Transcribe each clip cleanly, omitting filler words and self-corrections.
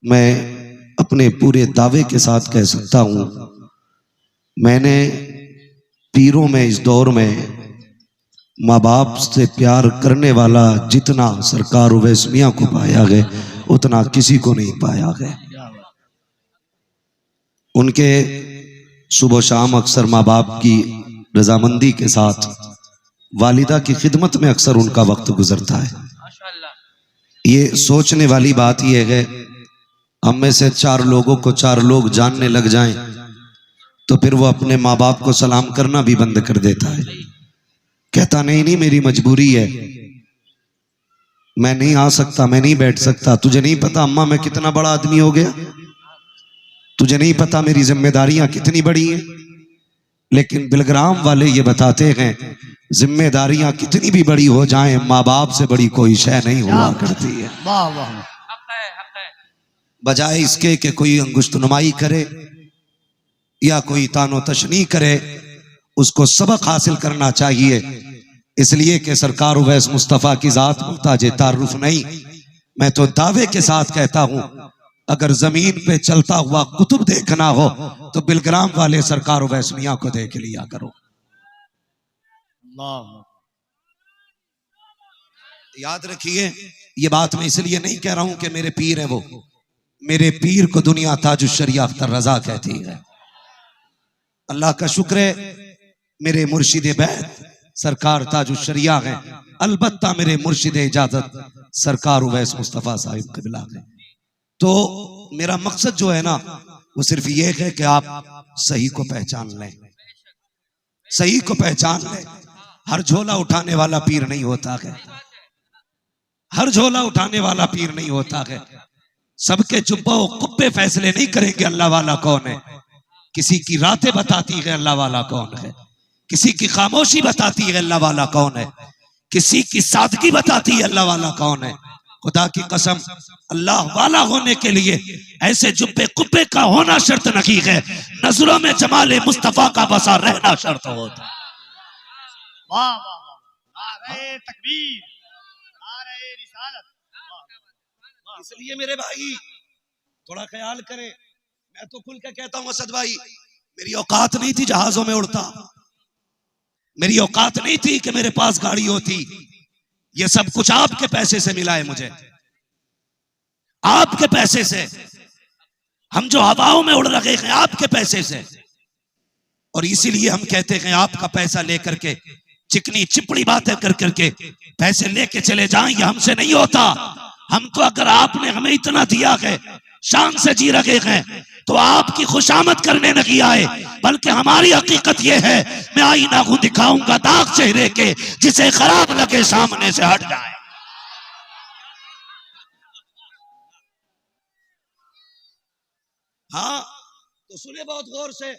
मैं अपने पूरे दावे के साथ कह सकता हूँ, मैंने पीरों में इस दौर में माँ बाप से प्यार करने वाला जितना सरकार उवैस मियां को पाया गया उतना किसी को नहीं पाया गया। उनके सुबह शाम अक्सर माँ बाप की रजामंदी के साथ वालिदा की खिदमत में अक्सर उनका वक्त गुजरता है। ये सोचने वाली बात यह है, हम में से 4 लोगों को 4 लोग जानने लग जाएं तो फिर वो अपने माँ बाप को सलाम करना भी बंद कर देता है। कहता नहीं मेरी मजबूरी है, मैं नहीं आ सकता, मैं नहीं बैठ सकता। तुझे नहीं पता अम्मा मैं कितना बड़ा आदमी हो गया, तुझे नहीं पता मेरी जिम्मेदारियां कितनी बड़ी हैं। लेकिन बिलग्राम वाले ये बताते हैं, जिम्मेदारियां कितनी भी बड़ी हो जाएं, माँ बाप से बड़ी कोई शय नहीं हुआ करती है। बजाय इसके कि कोई अंगुश्त नुमाई करे या कोई तानो तशनी करे, उसको सबक हासिल करना चाहिए। इसलिए कि सरकार उवैस मुस्तफ़ा की जात मुहताज तारुफ नहीं। मैं तो दावे के साथ कहता हूं, अगर जमीन पे चलता हुआ कुतुब देखना हो तो बिलग्राम वाले सरकार उवैस मियां को देख लिया करो। याद रखिए, ये बात मैं इसलिए नहीं कह रहा हूं कि मेरे पीर है, वो मेरे पीर को दुनिया ताजुश शरिया अख्तर रजा कहती है। अल्लाह का शुक्र है मेरे मुर्शिद बैत सरकार ताजुश शरिया है, अलबत्ता मेरे मुर्शिद इजाजत सरकार उवैस मुस्तफ़ा साहिब क़िबला है। तो मेरा मकसद जो है ना, वो सिर्फ ये है कि आप सही को पहचान लें, सही को पहचान लें। हर झोला उठाने वाला पीर नहीं होता है, हर झोला उठाने वाला पीर नहीं होता है। सबके जुब्बा कुब्बे फैसले नहीं करेंगे अल्लाह वाला कौन है। किसी की रातें बताती है अल्लाह वाला कौन है, किसी की खामोशी बताती है अल्लाह वाला कौन है, किसी की सादगी बताती है अल्लाह वाला कौन है। खुदा की कसम, अल्लाह वाला होने के लिए ऐसे जुब्बे कुब्बे का होना शर्त नहीं है, नजरों में जमाले मुस्तफा का बसा रहना शर्त होता है। वाह वाह वाह, तकबीर, रिसालत। इसलिए मेरे भाई थोड़ा ख्याल करें। मैं तो खुल के कहता हूं असद भाई, मेरी औकात नहीं थी जहाजों में उड़ता, मेरी औकात नहीं थी कि मेरे पास गाड़ी होती। ये सब कुछ आपके पैसे से मिला है मुझे, आपके पैसे से। हम जो हवाओं में उड़ रहे हैं आपके पैसे से, और इसीलिए हम कहते हैं आपका पैसा लेकर के चिकनी चिपड़ी बातें कर करके पैसे लेके चले जाएं, ये हमसे नहीं होता। हमको अगर आपने हमें इतना दिया है, शान से जी रहे हैं, तो आपकी खुशामद करने नहीं आए, बल्कि हमारी हकीकत यह है, मैं आईना को दिखाऊंगा दाग चेहरे के, जिसे खराब लगे सामने से हट जाए। हाँ तो सुने बहुत गौर से,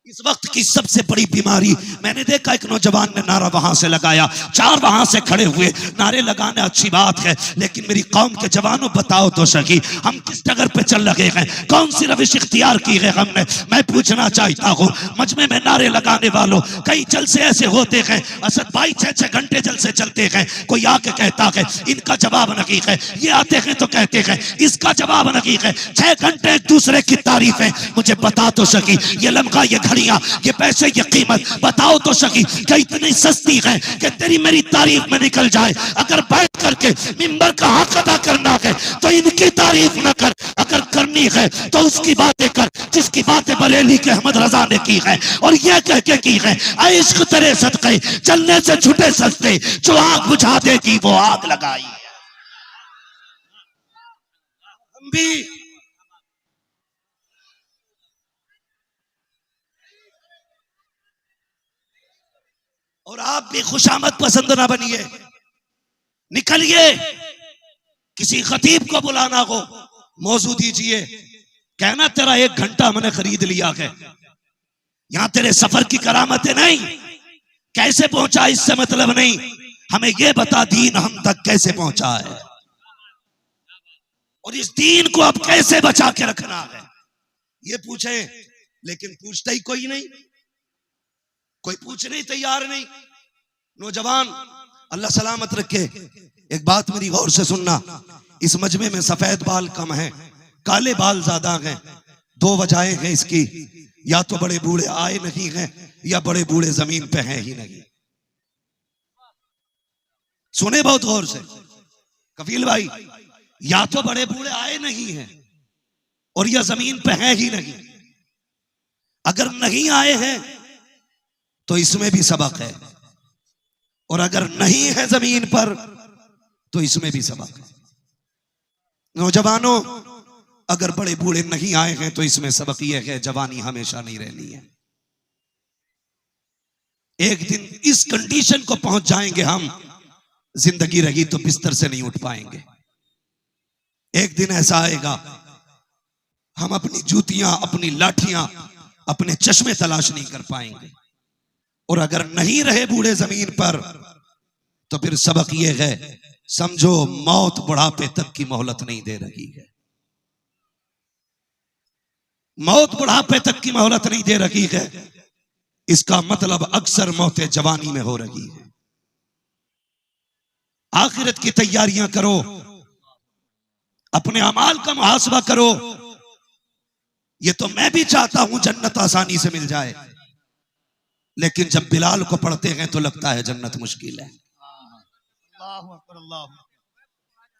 इस वक्त की सबसे बड़ी बीमारी, मैंने देखा एक नौजवान ने नारा वहां से लगाया, 4 वहां से खड़े हुए। नारे लगाना अच्छी बात है, लेकिन मेरी कौम के जवानों बताओ तो सही, हम किस डगर पे चल रहे हैं, कौन सी रविश इख्तियार की है हमने। मैं पूछना चाहता हूँ, मजमे में नारे लगाने वालों, कई जलसे ऐसे होते हैं, असद भाई 6-6 घंटे जलसे चलते हैं, कोई आके कहता है इनका जवाब नहीं है, ये आते हैं तो कहते हैं इसका जवाब नहीं है। 6 घंटे एक दूसरे की तारीफ है। मुझे बता तो सकी, ये लम्हा, ये घड़ियां, ये पैसे, ये कीमत बताओ तो सकी क्या इतनी सस्ती है कि तेरी मेरी तारीफ में निकल जाए। अगर बैठ करके मिंबर का हक अदा करना है तो इनकी तारीफ न कर, अगर करनी है तो उसकी बातें कर जिसकी बातें बरेली के अहमद रजा ने की है, और यह कह के की है, ऐ इश्क तेरे सदके चलने से छुटे सस्ते, जो आग बुझा देगी वो आग लगाई। हम भी और आप भी खुशामद पसंद ना बनिए, निकलिए। किसी खतीब को बुलाना हो, मौजू दीजिए, कहना तेरा 1 घंटा मैंने खरीद लिया है, यहां तेरे सफर की करामतें नहीं, कैसे पहुंचा इससे मतलब नहीं, हमें यह बता दीन हम तक कैसे पहुंचा है, और इस दीन को अब कैसे बचा के रखना है, ये पूछे। लेकिन पूछता ही कोई नहीं, कोई पूछने ही तैयार नहीं। नौजवान अल्लाह सलामत रखे, एक बात मेरी गौर से सुनना, इस मजमे में सफेद बाल कम है, काले बाल ज्यादा हैं। दो वजहें हैं इसकी, या तो बड़े बूढ़े आए नहीं हैं या बड़े बूढ़े जमीन पे हैं ही नहीं। सुने बहुत गौर से कफील भाई, या तो बड़े बूढ़े आए नहीं हैं और या जमीन पे हैं ही नहीं। अगर नहीं आए हैं तो इसमें भी सबक है, और अगर नहीं है जमीन पर तो इसमें भी सबक है। नौजवानों, अगर बड़े बूढ़े नहीं आए हैं तो इसमें सबक यह है जवानी हमेशा नहीं रहनी है। एक दिन इस कंडीशन को पहुंच जाएंगे हम, जिंदगी रही तो बिस्तर से नहीं उठ पाएंगे। एक दिन ऐसा आएगा हम अपनी जूतियां, अपनी लाठियां, अपने चश्मे तलाश नहीं कर पाएंगे। और अगर नहीं रहे बूढ़े जमीन पर तो फिर सबक यह है, समझो मौत बुढ़ापे तक की मोहलत नहीं दे रही है। मौत बुढ़ापे तक की मोहलत नहीं दे रही है, इसका मतलब अक्सर मौतें जवानी में हो रही है। आखिरत की तैयारियां करो, अपने अमाल का मुहासबा करो। ये तो मैं भी चाहता हूं जन्नत आसानी से मिल जाए, लेकिन जब बिलाल को पढ़ते हैं तो लगता है जन्नत मुश्किल है।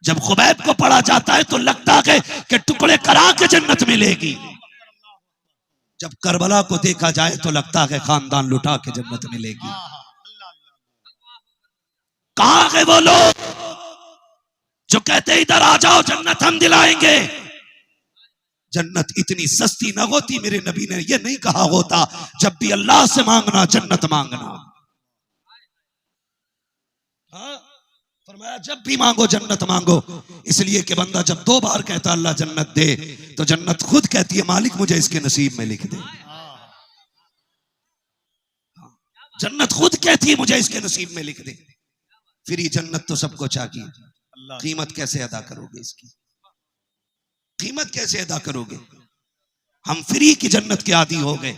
जब खुबैब को पढ़ा जाता है तो लगता है कि टुकड़े करा के जन्नत मिलेगी। जब करबला को देखा जाए तो लगता है खानदान लुटा के जन्नत मिलेगी। कहां है वो लोग जो कहते इधर आ जाओ जन्नत हम दिलाएंगे? जन्नत इतनी सस्ती न होती, मेरे नबी ने यह नहीं कहा होता जब भी अल्लाह से मांगना जन्नत मांगना। हाँ, फरमाया जब भी मांगो जन्नत मांगो, इसलिए कि बंदा जब 2 बार कहता अल्लाह जन्नत दे तो जन्नत खुद कहती है मालिक मुझे इसके नसीब में लिख दे। जन्नत खुद कहती है मुझे इसके नसीब में लिख दे। फिर ये जन्नत तो सबको चाहिए, कीमत कैसे अदा करोगे इसकी? कीमत कैसे अदा करोगे? हम फ्री की जन्नत के आदी हो गए।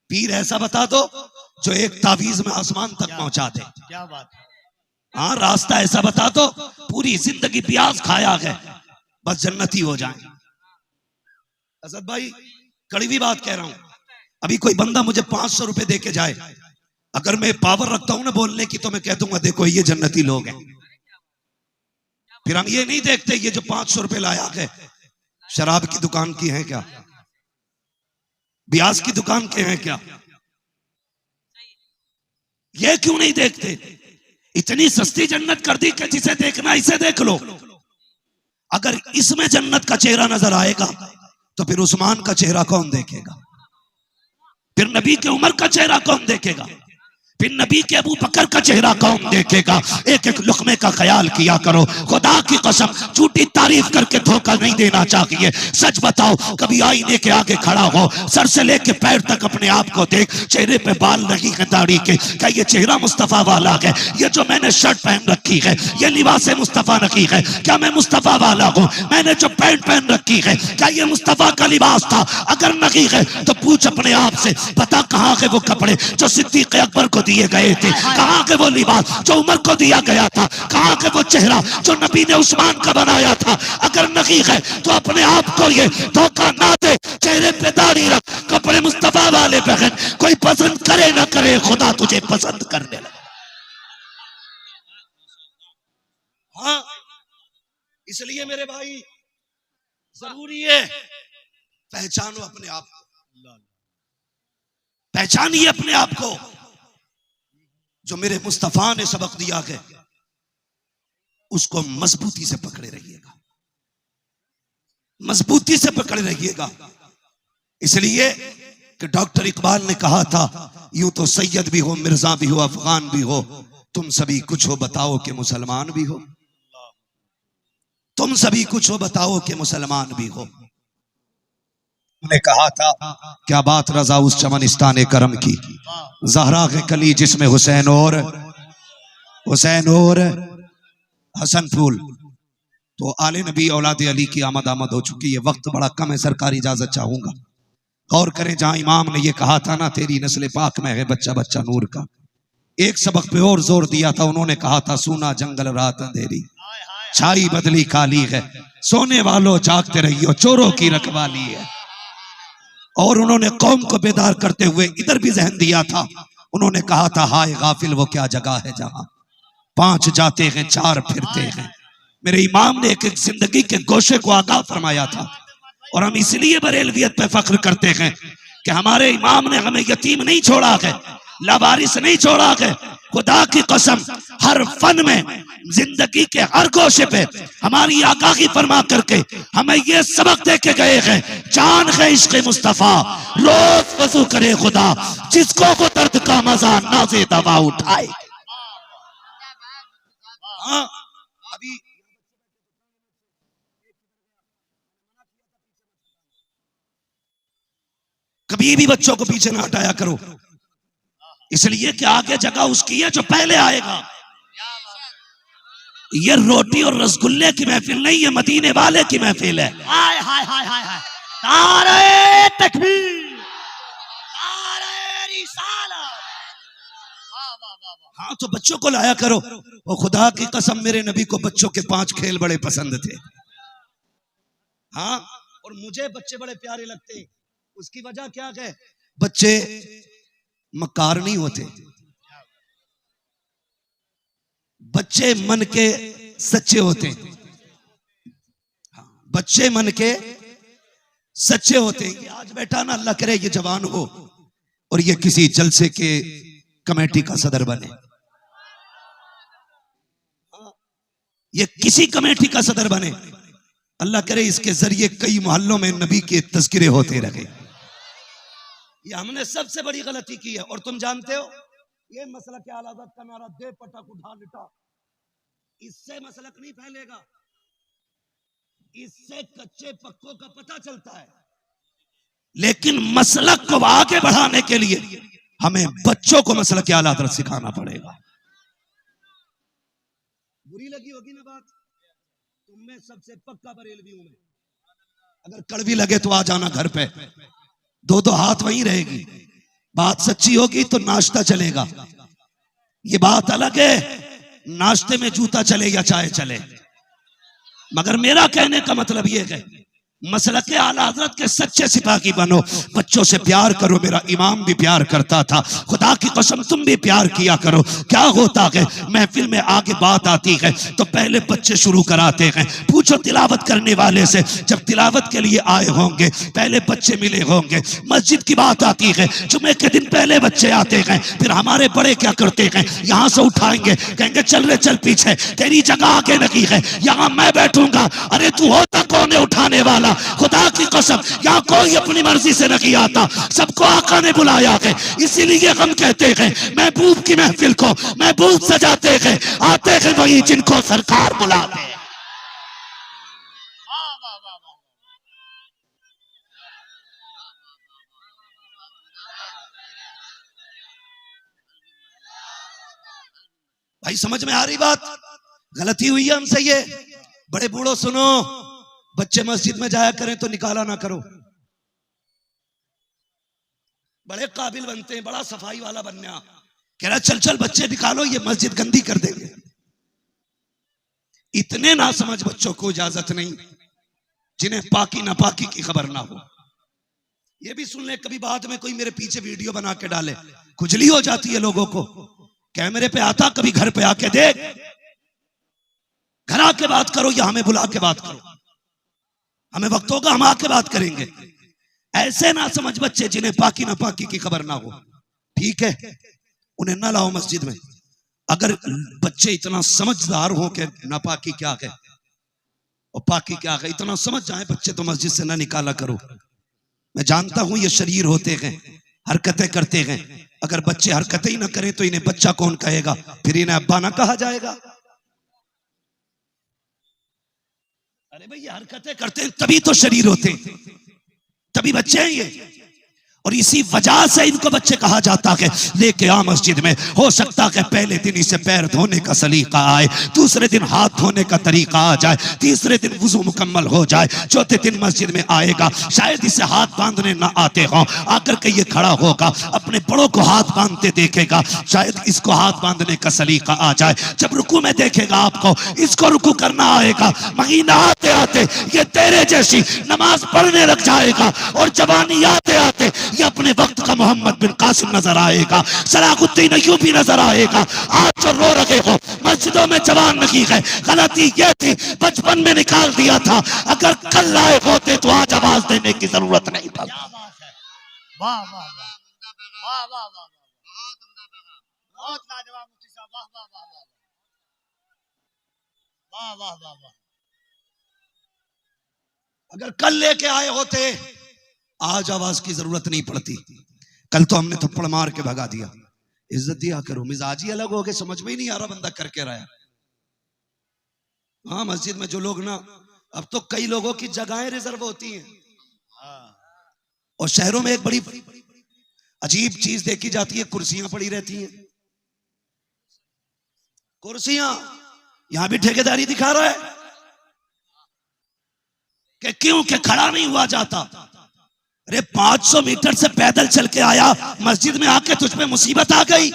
पीर ऐसा बता दो जो एक तावीज में आसमान तक पहुंचा दे। क्या बात है? हाँ, रास्ता ऐसा बता दो पूरी जिंदगी प्याज खाया है बस जन्नती हो जाए। असद भाई कड़वी बात कह रहा हूं, अभी कोई बंदा मुझे 500 रुपए दे के जाए, अगर मैं पावर रखता हूं ना बोलने की तो मैं कह दूंगा देखो ये जन्नती लोग हैं। फिर हम ये नहीं देखते ये जो 500 रुपए लाया है शराब की दुकान की है क्या, ब्याज की दुकान के हैं क्या? ये क्यों नहीं देखते? इतनी सस्ती जन्नत कर दी कि जिसे देखना इसे देख लो। अगर इसमें जन्नत का चेहरा नजर आएगा तो फिर उस्मान का चेहरा कौन देखेगा? फिर नबी के उमर का चेहरा कौन देखेगा? फिर नबी के अबू बकर का चेहरा कौन देखेगा? एक एक लुकमे का ख्याल किया करो। खुदा की कसम झूठी तारीफ करके धोखा नहीं देना चाहिए। सच बताओ, कभी आईने के आगे खड़ा हो, सर से लेके पैर तक अपने आप को देख, चेहरे पे बाल नहीं है दाढ़ी के, क्या ये चेहरा मुस्तफा वाला है? ये जो मैंने शर्ट पहन रखी है ये लिबास मुस्तफा नहीं है? क्या मैं मुस्तफा वाला हूँ? मैंने जो पैंट पहन रखी है क्या ये मुस्तफा का लिबास था? अगर नहीं है तो पूछ अपने आप से, पता कहाँ है वो कपड़े जो सिद्दीक अकबर को दिए गए थे? कहां के वो लिबास जो उमर को दिया गया था? कहां के वो चेहरा जो नबी ने उस्मान का बनाया था? अगर नहीं है तो अपने आप को ये धोखा ना दे, चेहरे पे दाढ़ी रख, कपड़े मुस्तफा वाले पहन। कोई पसंद करे ना करे, खुदा तुझे पसंद करने लगे। हाँ, इसलिए मेरे भाई जरूरी है पहचानो अपने आप को, पहचानिए अपने आप को। जो मेरे मुस्तफा ने सबक दिया है उसको मजबूती से पकड़े रहिएगा, मजबूती से पकड़े रहिएगा। इसलिए कि डॉक्टर इकबाल ने कहा था, यूं तो सैयद भी हो, मिर्जा भी हो, अफगान भी हो, तुम सभी कुछ हो बताओ कि मुसलमान भी हो। तुम सभी कुछ हो बताओ कि मुसलमान भी हो। उन्होंने कहा था, क्या बात रजा उस चमनिस्तान करम की, ज़हरा के कली जिसमें हुसैन और हसन फूल। तो आले नबी औलाद अली की आमद हो चुकी है, वक्त बड़ा कम है, सरकारी इजाजत चाहूंगा। गौर करें, जहां इमाम ने यह कहा था ना तेरी नस्ल पाक में है बच्चा बच्चा नूर का, एक सबक पे और जोर दिया था, उन्होंने कहा था सूना जंगल रात अंधेरी। छाई बदली काली है, सोने वालों जागते रहियो, चोरों की रखवाली है। और उन्होंने कौम को बेदार करते हुए इधर भी जहन दिया था। उन्होंने कहा था, हाय गाफिल वो क्या जगह है जहां 5 जाते हैं 4 फिरते हैं। मेरे इमाम ने एक एक जिंदगी के गोशे को आगाह फरमाया था। और हम इसलिए बरेलवियत पे फख्र करते हैं कि हमारे इमाम ने हमें यतीम नहीं छोड़ा है, लावारिस नहीं छोड़ा है। खुदा की कसम, हर फन में, जिंदगी के हर गोशे पे हमारी आगाही फरमा करके हमें ये सबक दे के गए हैं, जान है इश्क मुस्तफा, रोज वजू करे खुदा, जिसको को दर्द का मजा नाज़े दवा उठाए। हाँ, अभी कभी भी बच्चों को पीछे ना हटाया करो, इसलिए कि आगे जगह उसकी है जो पहले आएगा। ये रोटी और रसगुल्ले की महफिल नहीं है, मदीने वाले की महफिल है। हाय हाय हाय हाय हाय, नारे तकबीर, नारे रिसालत। वाह वाह वाह वाह। हाँ, तो बच्चों को लाया करो। और खुदा की कसम, मेरे नबी को बच्चों के 5 खेल बड़े पसंद थे। हाँ, और मुझे बच्चे बड़े प्यारे लगते। उसकी वजह क्या है? बच्चे मकार नहीं होते, बच्चे मन के सच्चे होते हैं। बच्चे मन के सच्चे होते हैं। आज बेटा ना, अल्लाह करे ये जवान हो और ये किसी जलसे के कमेटी का सदर बने, ये किसी कमेटी का सदर बने, अल्लाह करे इसके जरिए कई मोहल्लों में नबी के तज़किरे होते रहे। ये हमने सबसे बड़ी गलती की है। और तुम जानते हो, ये मसलक के आला हज़रत का नारा दे पटक उठा लिटा, इससे मसलक नहीं फैलेगा, इससे कच्चे पक्कों का पता चलता है। लेकिन मसलक को आगे बढ़ाने के लिए हमें बच्चों को मसलक के आला हज़रत सिखाना पड़ेगा। बुरी लगी होगी ना बात? तुम में सबसे पक्का बरेलवी हूं मैं। अगर कड़वी लगे तो आ जाना घर पे, 2-2 हाथ वहीं रहेगी। बात सच्ची होगी तो नाश्ता चलेगा। ये बात अलग है, नाश्ते में जूता चले या चाय चले। मगर मेरा कहने का मतलब ये है, मसलक आला हज़रत के सच्चे सिपाही बनो, बच्चों से प्यार करो। मेरा इमाम भी प्यार करता था, खुदा की कसम तुम भी प्यार किया करो। क्या होता है, महफिल में आगे बात आती है तो पहले बच्चे शुरू कराते हैं। पूछो तिलावत करने वाले से, जब तिलावत के लिए आए होंगे पहले बच्चे मिले होंगे। मस्जिद की बात आती है, जुम्मे के दिन पहले बच्चे आते हैं। फिर हमारे बड़े क्या करते हैं, यहाँ से उठाएंगे, कहेंगे चल रे चल पीछे, तेरी जगह आगे लगी है, यहाँ मैं बैठूंगा। अरे तू होता कौन है उठाने वाला? खुदा की कसम, यहाँ कोई अपनी मर्जी से नहीं आता, सबको आका ने बुलाया है। इसीलिए हम कहते हैं, महबूब की महफिल को महबूब सजाते हैं, आते हैं वही जिनको सरकार बुलाते हैं। वाह वाह वाह वाह। भाई समझ में आ रही बात? गलती हुई है हमसे ये। बड़े बूढ़ों सुनो, बच्चे मस्जिद में जाया करें तो निकाला ना करो। बड़े काबिल बनते हैं, बड़ा सफाई वाला बनना, कह रहा चल चल बच्चे निकालो, ये मस्जिद गंदी कर देंगे। इतने ना समझ बच्चों को इजाजत नहीं जिन्हें पाकी नापाकी की खबर ना हो। ये भी सुन ले, कभी बाद में कोई मेरे पीछे वीडियो बना के डाले, खुजली हो जाती है लोगों को। कैमरे पे आता, कभी घर पे आके देख, घर आके बात करो या हमें बुला के बात करो, हमें वक्त होगा हम आके बात करेंगे। ऐसे ना समझ बच्चे जिन्हें पाकी ना पाकी की खबर ना हो, ठीक है, उन्हें ना लाओ मस्जिद में। अगर बच्चे इतना समझदार हो कि नापाकी क्या है और पाकी क्या है, इतना समझ जाए बच्चे, तो मस्जिद से ना निकाला करो। मैं जानता हूं ये शरीर होते हैं, हरकतें करते हैं। अगर बच्चे हरकतें ही ना करें तो इन्हें बच्चा कौन कहेगा? फिर इन्हें अब्बा ना कहा जाएगा। अरे भाई, ये हरकतें करते हैं तभी तो शरीर होते हैं, तभी बच्चे हैं ये। और इसी वजह से इनको बच्चे कहा जाता है लेके आ मस्जिद में। हो सकता है पहले दिन इसे पैर धोने का सलीका आए, दूसरे दिन हाथ धोने का तरीका आ जाए, तीसरे दिन वुजू मुकम्मल हो जाए, चौथे दिन मस्जिद में आएगा, शायद इसे हाथ बांधने ना आते हों, आकर के ये खड़ा होगा, अपने बड़ों को हाथ बांधते देखेगा, शायद इसको हाथ बांधने का सलीका आ जाए। जब रुकू में देखेगा आपको, इसको रुकू करना आएगा, महीना आते आते ये तेरे जैसी नमाज पढ़ने लग जाएगा, और जवानी आते आते ये अपने वक्त का मोहम्मद बिन कासिम नजर आएगा, सलाहुद्दीन अय्यूबी नजर आएगा। आज जो रो रहे हो मस्जिदों में जवान नहीं है, गलती ये थी बचपन में निकाल दिया था, अगर कल लाए होते तो आज आवाज देने की जरूरत नहीं पड़ती। क्या बात है, वाह वाह वाह वाह वाह वाह, बहुत लाजवाब मुफ्ती साहब, वाह वाह वाह वाह वाह वाह वाह। अगर कल लेके आए होते आज आवाज की जरूरत नहीं पड़ती। कल तो हमने थप्पड़ मार के भगा दिया। इज्जत दिया करो, मिजाज ही अलग हो गए, समझ में ही नहीं आ रहा बंदा कर के रहा। हाँ, मस्जिद में जो लोग ना, अब तो कई लोगों की जगहें रिजर्व होती हैं, और शहरों में एक बड़ी अजीब चीज देखी जाती है, कुर्सियां पड़ी रहती हैं। कुर्सियां यहां भी ठेकेदारी दिखा रहा है कि क्यों के खड़ा नहीं हुआ जाता। अरे 500 मीटर से पैदल चल के आया, मस्जिद में आके तुझ पे मुसीबत आ गई।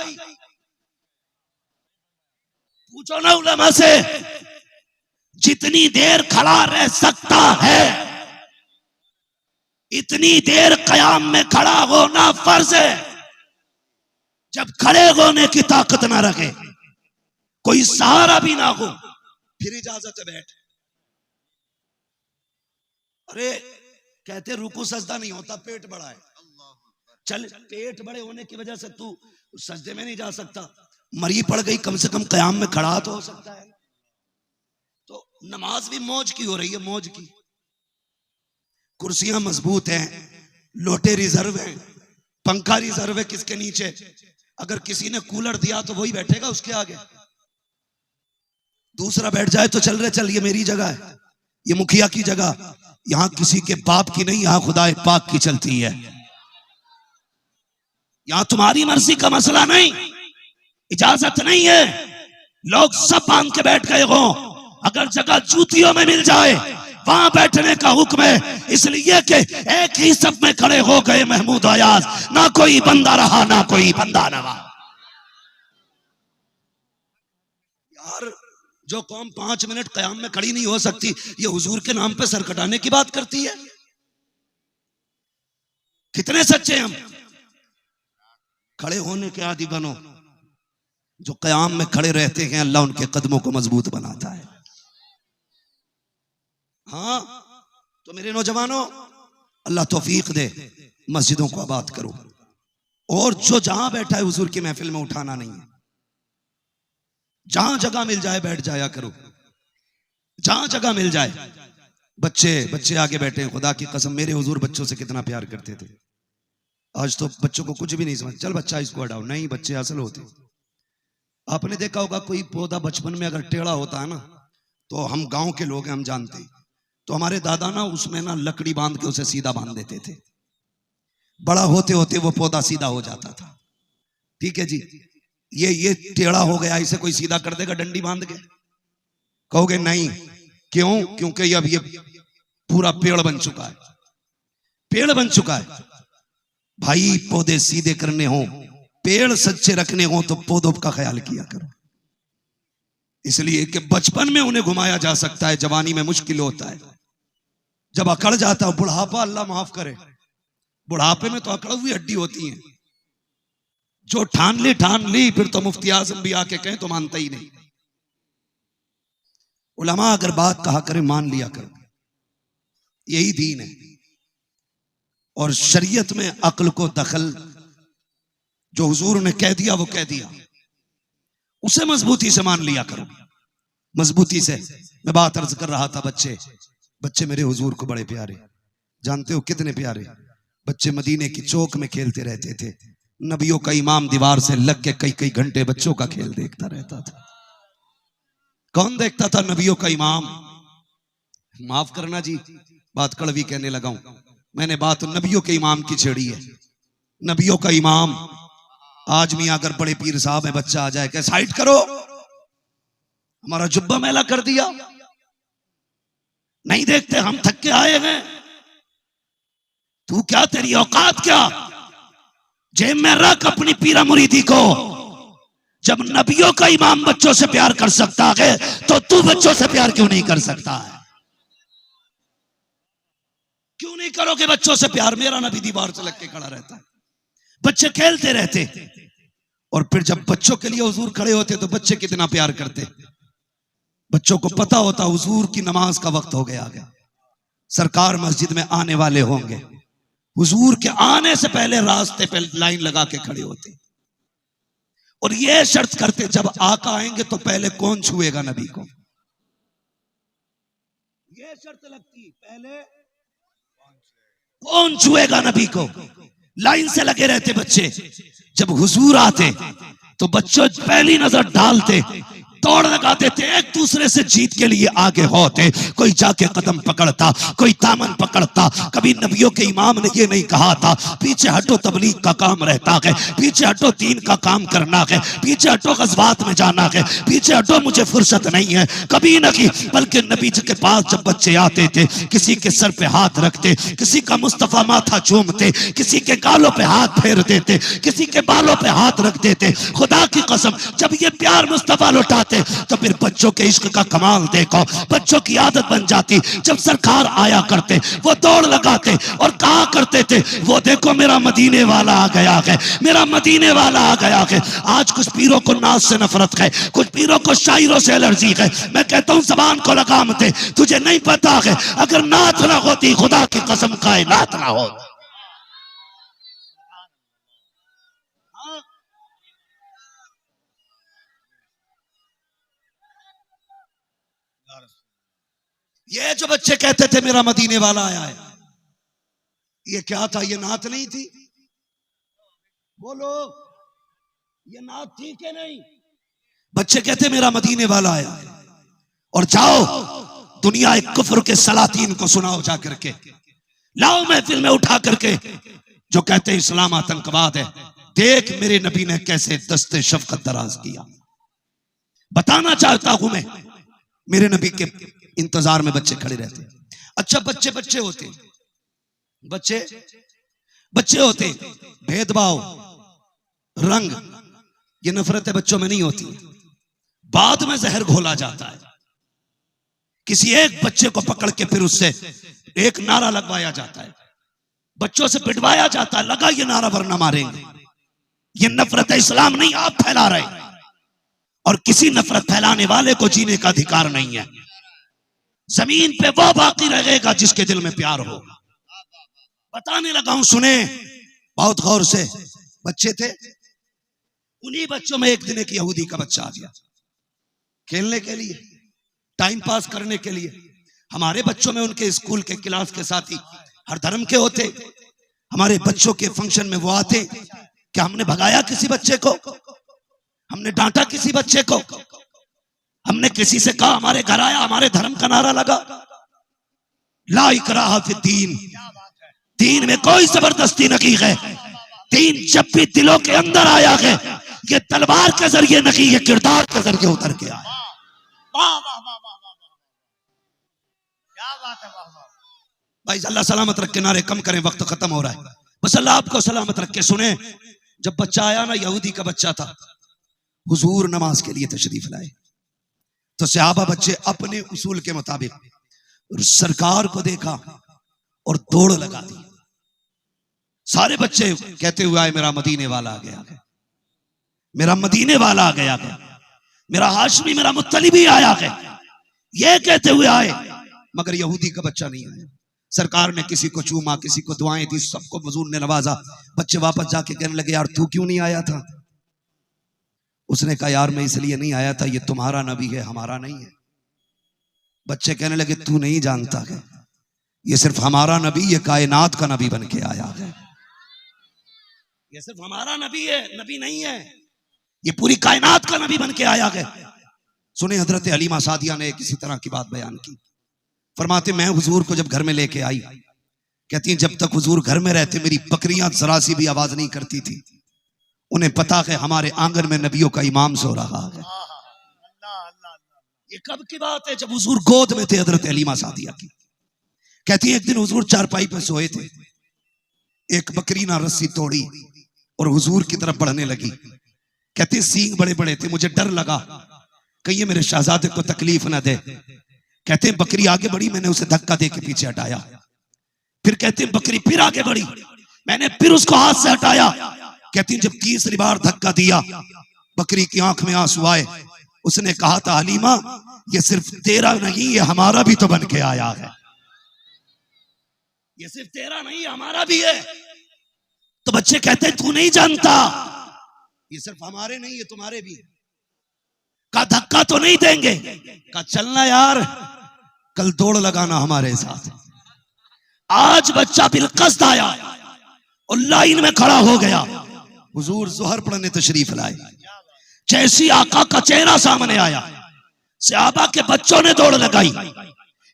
पूछो ना उलमा से, जितनी देर खड़ा रह सकता है इतनी देर कयाम में खड़ा होना फर्ज है। जब खड़े होने की ताकत ना रखे, कोई सहारा भी ना हो, फिर इजाजत है बैठ। अरे कहते रुकू सजदा नहीं होता, पेट बड़ा है। चल, पेट बड़े होने की वजह से तू सजदे में नहीं जा सकता, मरी पड़ गई, कम से कम कयाम में खड़ा तो हो सकता है। तो नमाज भी मौज की हो रही है, मौज की। कुर्सियां मजबूत हैं, लोटे रिजर्व हैं, पंखा रिजर्व है किसके नीचे। अगर किसी ने कूलर दिया तो वही बैठेगा उसके आगे, दूसरा बैठ जाए तो चल रहे चल, ये मेरी जगह है, ये मुखिया की जगह, यहां किसी के बाप की नहीं, यहां खुदा पाक की चलती है। यहां तुम्हारी मर्जी का मसला नहीं, इजाजत नहीं है। लोग सब बांध के बैठ गए हो, अगर जगह जूतियों में मिल जाए वहां बैठने का हुक्म है, इसलिए कि एक ही सब में खड़े हो गए महमूद अयाज, ना कोई बंदा रहा ना कोई बंदा नवा। यार, जो कौम 5 मिनट कयाम में खड़ी नहीं हो सकती, ये हुजूर के नाम पे सर कटाने की बात करती है। कितने सच्चे हम। खड़े होने के आदी बनो। जो कयाम में खड़े रहते हैं, अल्लाह उनके कदमों को मजबूत बनाता है। हाँ, तो मेरे नौजवानों, अल्लाह तौफीक दे, मस्जिदों को आबाद करो, और जो जहां बैठा है हुजूर की महफिल में उठाना नहीं है। जहां जगह मिल जाए बैठ जाया करो, जहां जगह मिल जाए। बच्चे आगे बैठे हैं, खुदा की कसम मेरे हुजूर बच्चों से कितना प्यार करते थे। आज तो बच्चों को कुछ भी नहीं समझ, चल बच्चा इसको हटाओ, नहीं, बच्चे असल होते। आपने देखा होगा कोई पौधा बचपन में अगर टेढ़ा होता है ना, तो हम गांव के लोग हैं, हम जानते हैं, तो हमारे दादा ना उसमें ना लकड़ी बांध के उसे सीधा बांध देते थे। बड़ा होते होते वो पौधा सीधा हो जाता था। ठीक है जी, ये टेढ़ा हो गया, इसे कोई सीधा कर देगा डंडी बांध के? कहोगे नहीं। क्यों? क्योंकि अब ये पूरा पेड़ बन चुका है, पेड़ बन चुका है। भाई, पौधे सीधे करने हो, पेड़ सच्चे रखने हो, तो पौधों का ख्याल किया करो। इसलिए कि बचपन में उन्हें घुमाया जा सकता है, जवानी में मुश्किल होता है। जब अकड़ जाता है बुढ़ापा, अल्लाह माफ करे, बुढ़ापे में तो अकड़ हुई हड्डी होती है। जो ठान ली, फिर तो मुफ्ती आजम भी आके कहें तो मानता ही नहीं। उलमा अगर बात कहा करे मान लिया करो, यही दीन है। और शरीयत में अक्ल को दखल, जो हुजूर ने कह दिया वो कह दिया, उसे मजबूती से मान लिया करो, मजबूती से। मैं बात अर्ज कर रहा था, बच्चे मेरे हुजूर को बड़े प्यारे, जानते हो कितने प्यारे। बच्चे मदीने की चौक में खेलते रहते थे, नबियों का इमाम दीवार से लग के कई घंटे बच्चों का खेल देखता रहता था। कौन देखता था? नबियों का इमाम। माफ करना जी, बात कड़वी कहने लगा हूं, मैंने बात नबियों के इमाम की छेड़ी है। नबियों का इमाम। आज मियां अगर बड़े पीर साहब है, बच्चा आ जाए, क्या साइड करो, हमारा जुब्बा मैला कर दिया, नहीं देखते हम थक के आए हैं, तू क्या, तेरी औकात क्या, जेब में रख अपनी पीरा मुरीदी को। जब नबियों का इमाम बच्चों से प्यार कर सकता है तो तू बच्चों से प्यार क्यों नहीं कर सकता है? क्यों नहीं करोगे बच्चों से प्यार? मेरा नबी दीवार से लग के खड़ा रहता है, बच्चे खेलते रहते, और फिर जब बच्चों के लिए हुजूर खड़े होते तो बच्चे कितना प्यार करते। बच्चों को पता होता हुजूर की नमाज का वक्त हो गया, सरकार मस्जिद में आने वाले होंगे, हुजूर के आने से पहले रास्ते पे लाइन लगा के खड़े होते और ये शर्त करते जब आका आएंगे तो पहले कौन छुएगा नबी को। ये शर्त लगती, पहले कौन छुएगा नबी को। लाइन से लगे रहते बच्चे, जब हुजूर आते तो बच्चों पहली नजर डालते, दौड़ लगाते थे, एक दूसरे से जीत के लिए आगे होते। कोई जाके कदम पकड़ता, कोई दामन पकड़ता। कभी नबियों के इमाम ने ये नहीं कहा था पीछे हटो, तबलीग का काम रहता है, पीछे हटो, दीन का काम करना है, पीछे हटो, गज़वात में जाना है, पीछे हटो, मुझे फुर्सत नहीं है, कभी नहीं। बल्कि नबी जी के पास जब बच्चे आते थे, किसी के सर पे हाथ रखते, किसी का मुस्तफा माथा चूमते, किसी के गालों पे हाथ फेर देते, किसी के बालों पे हाथ रख देते। खुदा की कसम, जब ये प्यार मुस्तफा लौटाते तो फिर बच्चों के इश्क का कमाल देखो। बच्चों की आदत बन जाती, जब सरकार आया करते वो दौड़ लगाते और कहा करते थे, वो देखो मेरा मदीने वाला आ गया है, मेरा मदीने वाला आ गया है। आज कुछ पीरों को नाच से नफरत है, कुछ पीरों को शायरों से एलर्जी है। मैं कहता हूं जबान को लगाम दे, तुझे नहीं पता है अगर नात ना होती, खुदा की कसम कायनात ना हो। ये जो बच्चे कहते थे मेरा मदीने वाला आया है, ये क्या था? ये नात नहीं थी? बोलो, ये नात थी कि नहीं? बच्चे कहते मेरा मदीने वाला आया है। और जाओ दुनिया एक कुफ्र के सलातीन को सुनाओ जा करके, लाओ महफिल में उठा करके, जो कहते हैं इस्लाम आतंकवाद है। देख मेरे नबी ने कैसे दस्ते शफकत दराज किया। बताना चाहता हूं मैं, मेरे नबी के इंतजार में बच्चे खड़े रहते। अच्छा, बच्चे बच्चे होते, बच्चे बच्चे होते, भेदभाव, रंग, ये नफरतें बच्चों में नहीं होती, बाद में जहर घोला जाता है। किसी एक बच्चे को पकड़ के फिर उससे एक नारा लगवाया जाता है, बच्चों से पिटवाया जाता है, लगा ये नारा वरना मारेंगे। ये नफरत इस्लाम नहीं, आप फैला रहे, और किसी नफरत फैलाने वाले को जीने का अधिकार नहीं है। जमीन पे वो बाकी रहेगा जिसके दिल में प्यार होगा। बताने लगा हूं, सुने बहुत गौर से। बच्चे थे, उन्हीं बच्चों में एक दिन एक यहूदी का बच्चा आ गया खेलने के लिए, टाइम पास करने के लिए। हमारे बच्चों में उनके स्कूल के क्लास के साथी हर धर्म के होते। हमारे बच्चों के फंक्शन में वो आते। क्या हमने भगाया किसी बच्चे को? हमने डांटा किसी बच्चे को? हमने किसी से कहा हमारे घर आया, हमारे धर्म का नारा लगा? ला इकराहा फिद्दीन, दीन में कोई जबरदस्ती नहीं है। दीन जब भी दिलों के अंदर आया है, ये तलवार के जरिए नहीं, ये किरदार के जरिए उतर के आया। वाह वाह वाह वाह वाह, क्या बात है, वाह वाह। भाई अल्लाह सलामत रख के, नारे कम करें, वक्त खत्म हो रहा है। बस अल्लाह आपको सलामत रख के। सुने, जब बच्चा आया ना, यहूदी का बच्चा था, हुजूर नमाज के लिए तशरीफ लाए तो सहाबा बच्चे अपने उसूल के मुताबिक सरकार को देखा और दौड़ लगा दी। सारे बच्चे कहते हुए आए, मेरा मदीने वाला आ गया है, मेरा मदीने वाला आ गया है, मेरा हाशमी, मेरा मुत्तलिबी आया है, ये कहते हुए आए। मगर यहूदी का बच्चा नहीं आया। सरकार ने किसी को चूमा, किसी को दुआएं दी, सबको हुजूर ने नवाजा। बच्चे वापस जाके कहने लगे, यार तू क्यों नहीं आया था? उसने कहा, यार मैं इसलिए नहीं आया था, ये तुम्हारा नबी है, हमारा नहीं है। बच्चे कहने लगे, तू नहीं जानता है, ये सिर्फ हमारा नबी, ये कायनात का नबी बन के आया है। ये सिर्फ हमारा नबी है, नबी नहीं है, ये पूरी कायनात का नबी बन के आया है। सुने, हजरत हलीमा सादिया ने किसी तरह की बात बयान की। फरमाते, मैं हुजूर को जब घर में लेके आई कहती हैं जब तक हुजूर घर में रहते मेरी बकरियां जरा सी भी आवाज नहीं करती थी। उन्हें पता है हमारे आंगन में नबियों का इमाम सो रहा है। ये कब की बात है? जब हुजूर गोद में थे हजरत हलीमा सादिया की। कहती है एक दिन हुजूर चारपाई पे सोए थे, एक बकरी ना रस्सी तोड़ी और हुजूर की तरफ बढ़ने लगी। कहते सींग बड़े बड़े थे, मुझे डर लगा कहीं ये मेरे शहजादे को तकलीफ ना दे। कहते हैं बकरी आगे बढ़ी, मैंने उसे धक्का दे के पीछे हटाया। फिर कहते हैं बकरी फिर आगे बढ़ी, मैंने फिर उसको हाथ से हटाया। कहती हैं जब तीसरी बार धक्का दिया बकरी की आंख में आंसू आए। उसने कहा था हलीमा ये सिर्फ तेरा नहीं ये हमारा भी तो बन के आया है, ये सिर्फ तेरा नहीं हमारा भी है। तो बच्चे कहते तू नहीं जानता ये सिर्फ हमारे नहीं ये तुम्हारे भी। का धक्का तो नहीं देंगे, का चलना यार कल दौड़ लगाना हमारे साथ। आज बच्चा बिलकस्त आया और लाइन में खड़ा हो गया। हुजूर ज़ोहर पढ़ने तशरीफ लाए, जैसी आका का चेहरा सामने आया सहाबा के बच्चों ने दौड़ लगाई,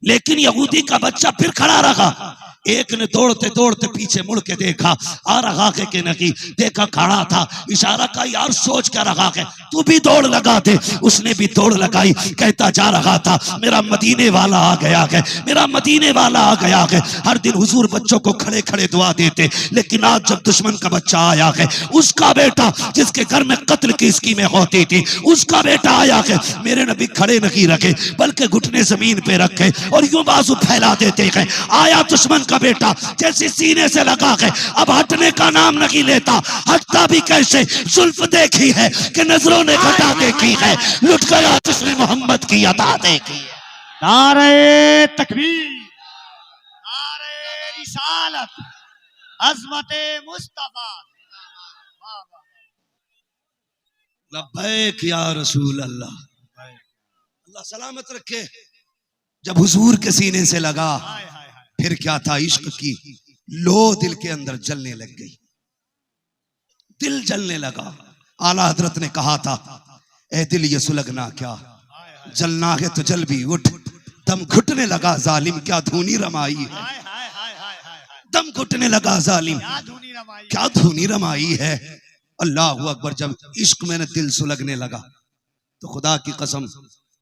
लेकिन यहूदी का बच्चा फिर खड़ा रहा। एक ने दौड़ते दौड़ते पीछे मुड़ के देखा, आ रहा है कि नहीं, देखा खड़ा था, इशारा का यार सोच कर रहा है तू भी दौड़ लगा दे। उसने भी दौड़ लगाई, कहता जा रहा था मेरा मदीने वाला आ गया है, मेरा मदीने वाला आ गया है। हर दिन हुजूर बच्चों को खड़े खड़े दुआ देते, लेकिन आज जब दुश्मन का बच्चा आया है, उसका बेटा जिसके घर में कत्ल की स्कीमें होती थी, उसका बेटा आया है, मेरे नबी खड़े नहीं रखे बल्कि घुटने जमीन पे रखे और यूं बाजू फैला देते हैं। आया दुश्मन का बेटा जैसे सीने से लगा है, अब हटने का नाम नहीं लेता। हटता भी कैसे? जुल्फ देखी है कि नजरों ने घटा देखी है, लुट गया जिसने मोहम्मद की अता देखी है। नारे तकबीर, नारे रिसालत, अज़मते मुस्तफा। लब्बैक या रसूल अल्लाह, अल्लाह सलामत रखे। जब हुजूर के सीने से लगा फिर क्या था, इश्क की लो दिल के अंदर जलने लग गई, दिल जलने लगा। आला हजरत ने कहा था ए दिल ये सुलगना क्या, जलना है तो जल भी उठ। दम घुटने लगा जालिम क्या धूनी रमाई है, दम घुटने लगा जालिम क्या धूनी रमाई है। अल्लाह अकबर। जब इश्क में दिल सुलगने लगा तो खुदा की कसम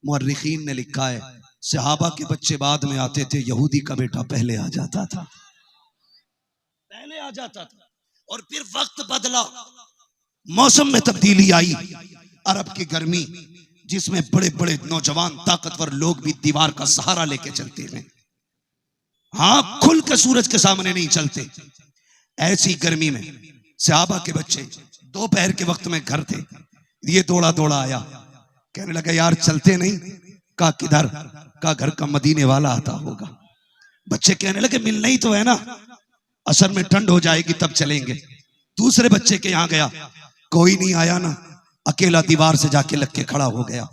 मुअर्रिखीन ने लिखा है सहाबा के बच्चे बाद में आते थे, यहूदी का बेटा पहले आ जाता था, पहले आ जाता था। और फिर वक्त बदला, मौसम में तब्दीली आई। अरब की गर्मी जिसमें बड़े बड़े नौजवान ताकतवर लोग भी दीवार का सहारा लेके चलते हैं, हाँ खुल के सूरज के सामने नहीं चलते। ऐसी गर्मी में सहाबा के बच्चे दोपहर के वक्त में घर थे, ये दौड़ा दौड़ा आया, कहने लगा यार चलते नहीं। का किधर? का घर का मदीने वाला आता होगा। बच्चे कहने लगे मिलना ही तो है ना, असर में ठंड हो जाएगी तब चलेंगे। दूसरे बच्चे के यहाँ गया, कोई नहीं आया ना, अकेला दीवार से जाके लग के खड़ा हो गया।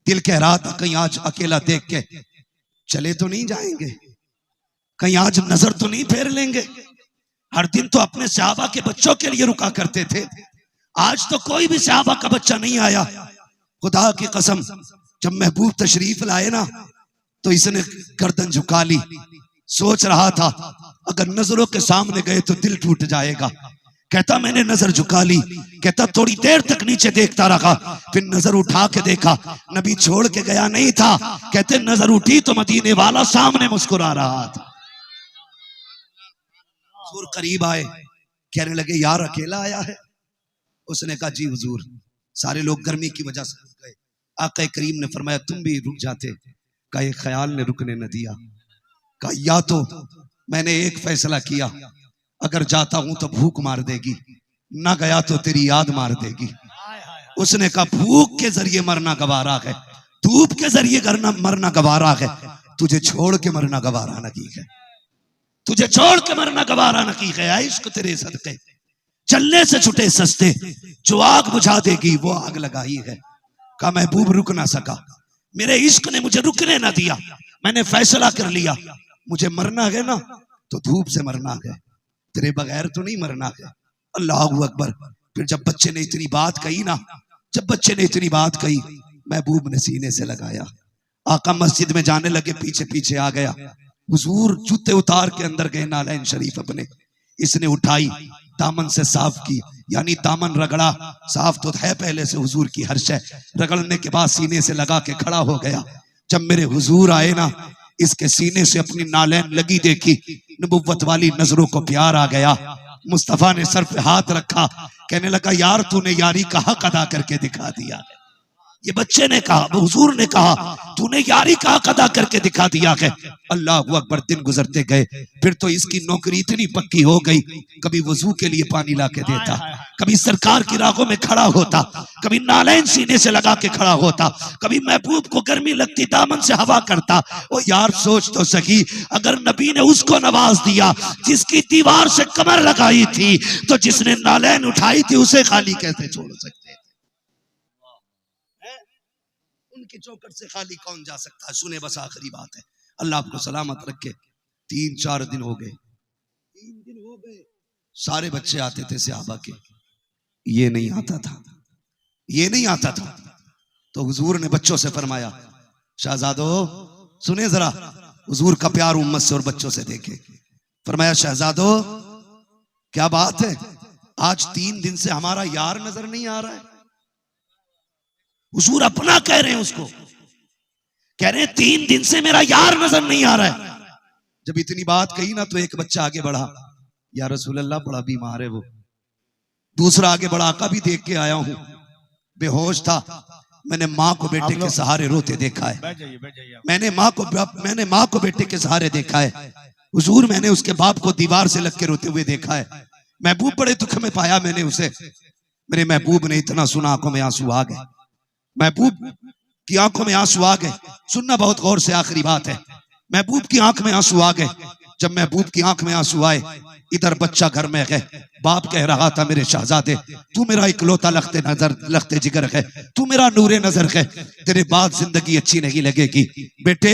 दिल कह रहा था कहीं आज अकेला देख के चले तो नहीं जाएंगे, कहीं आज नजर तो नहीं फेर लेंगे। हर दिन तो अपने सहाबा के बच्चों के लिए रुका करते थे, आज तो कोई भी सहाबा का बच्चा नहीं आया। खुदा की कसम जब महबूब तशरीफ लाए ना तो इसने गर्दन झुका ली, सोच रहा था अगर नजरों के सामने गए तो दिल टूट जाएगा। कहता मैंने नजर झुका ली, कहता थोड़ी देर तक नीचे देखता रहा, फिर नजर उठा के देखा नबी छोड़ के गया नहीं था। कहते नजर उठी तो मदीने वाला सामने मुस्कुरा रहा था। हुजूर करीब आए, कहने लगे यार अकेला आया है। उसने कहा जी हुजूर, सारे लोग गर्मी की वजह से रुक गए। आका करीम ने फरमाया तुम भी रुक जाते, का एक ख्याल ने रुकने न दिया। का या तो मैंने एक फैसला किया, अगर जाता हूं तो भूख मार देगी, ना गया तो तेरी याद मार देगी। उसने कहा भूख के जरिए मरना गवारा है, धूप के जरिए मरना गवारा है, तुझे छोड़ के मरना गवारा नहीं है, तुझे छोड़ के मरना गवारा नहीं है। इश्क तेरे सदके चलने से छुटे सस्ते, जो आग बुझा देगी वो आग लगाई है। का महबूब रुक ना सका, मेरे इश्क ने मुझे रुकने ना दिया। मैंने फैसला कर लिया मुझे मरना है ना तो धूप से मरना है, तेरे बगैर तो नहीं मरना है। अल्लाह अकबर। फिर जब बच्चे ने इतनी बात कही ना, जब बच्चे ने इतनी बात कही, महबूब ने सीने से लगाया। आका मस्जिद में जाने लगे, पीछे पीछे आ गया। हुजूर जूते उतार के अंदर गए नालैन शरीफ अपने, इसने उठाई दामन से साफ की, यानी दामन रगड़ा, साफ तो है पहले से हुजूर की हर शय, रगड़ने के बाद सीने से लगा के खड़ा हो गया। जब मेरे हुजूर आए ना, इसके सीने से अपनी नालैन लगी देखी, नबुव्वत वाली नजरों को प्यार आ गया। मुस्तफा ने सर पे हाथ रखा, कहने लगा यार तूने यारी का हक अदा करके दिखा दिया। ये बच्चे ने कहा, हुजूर ने कहा तूने यारी का हक अदा करके दिखा दिया है। अल्लाह अकबर। दिन गुजरते गए, फिर तो इसकी नौकरी इतनी पक्की हो गई, कभी वजू के लिए पानी ला के देता, कभी सरकार की राहों में खड़ा होता, कभी नालैन सीने से लगा के खड़ा होता, कभी महबूब को गर्मी लगती दामन से हवा करता। ओ यार सोच तो सकी, अगर नबी ने उसको नवाज दिया जिसकी दीवार से कमर लगाई थी, तो जिसने नालैन उठाई थी उसे खाली कैसे छोड़ सकते? उनकी चौखट से खाली कौन जा सकता है? सुने बस आखिरी बात है, अल्लाह आपको सलामत रखे। 3-4 दिन हो गए, 3 दिन हो गए, सारे बच्चे आते थे सहाबा के, ये नहीं आता था, ये नहीं आता था। तो हुजूर ने बच्चों से फरमाया, शहजादो सुने जरा, हुजूर का प्यार उम्मत से और बच्चों से देखे। फरमाया शहजादो क्या बात है, आज 3 दिन से हमारा यार नजर नहीं आ रहा है। हुजूर अपना कह रहे हैं उसको, कह रहे हैं 3 दिन से मेरा यार नजर नहीं आ रहा है। जब इतनी बात कही ना, तो एक बच्चा आगे बढ़ा, या रसूल अल्लाह बड़ा बीमार है वो। दूसरा आगे बढ़ा, आका भी देख के आया हूं, बेहोश था, मैंने माँ को बेटे के सहारे रोते देखा है, मैंने माँ को बेटे के सहारे देखा है। हुजूर मैंने उसके बाप को दीवार से लग के रोते हुए देखा है। महबूब बड़े दुख में पाया मैंने उसे। मेरे महबूब ने इतना सुना, आंखों में आंसू आ गए, महबूब की आंखों में आंसू आ गए। सुनना बहुत गौर से, आखिरी बात है। महबूब की आंख में आंसू आ गए। जब महबूब की आंख में आंसू आए, इधर बच्चा घर में है, बाप कह रहा था मेरे शहजादे तू मेरा इकलौता लख्ते जिगर है, तू मेरा नूरे नजर है, तेरे बाद जिंदगी अच्छी नहीं लगेगी। बेटे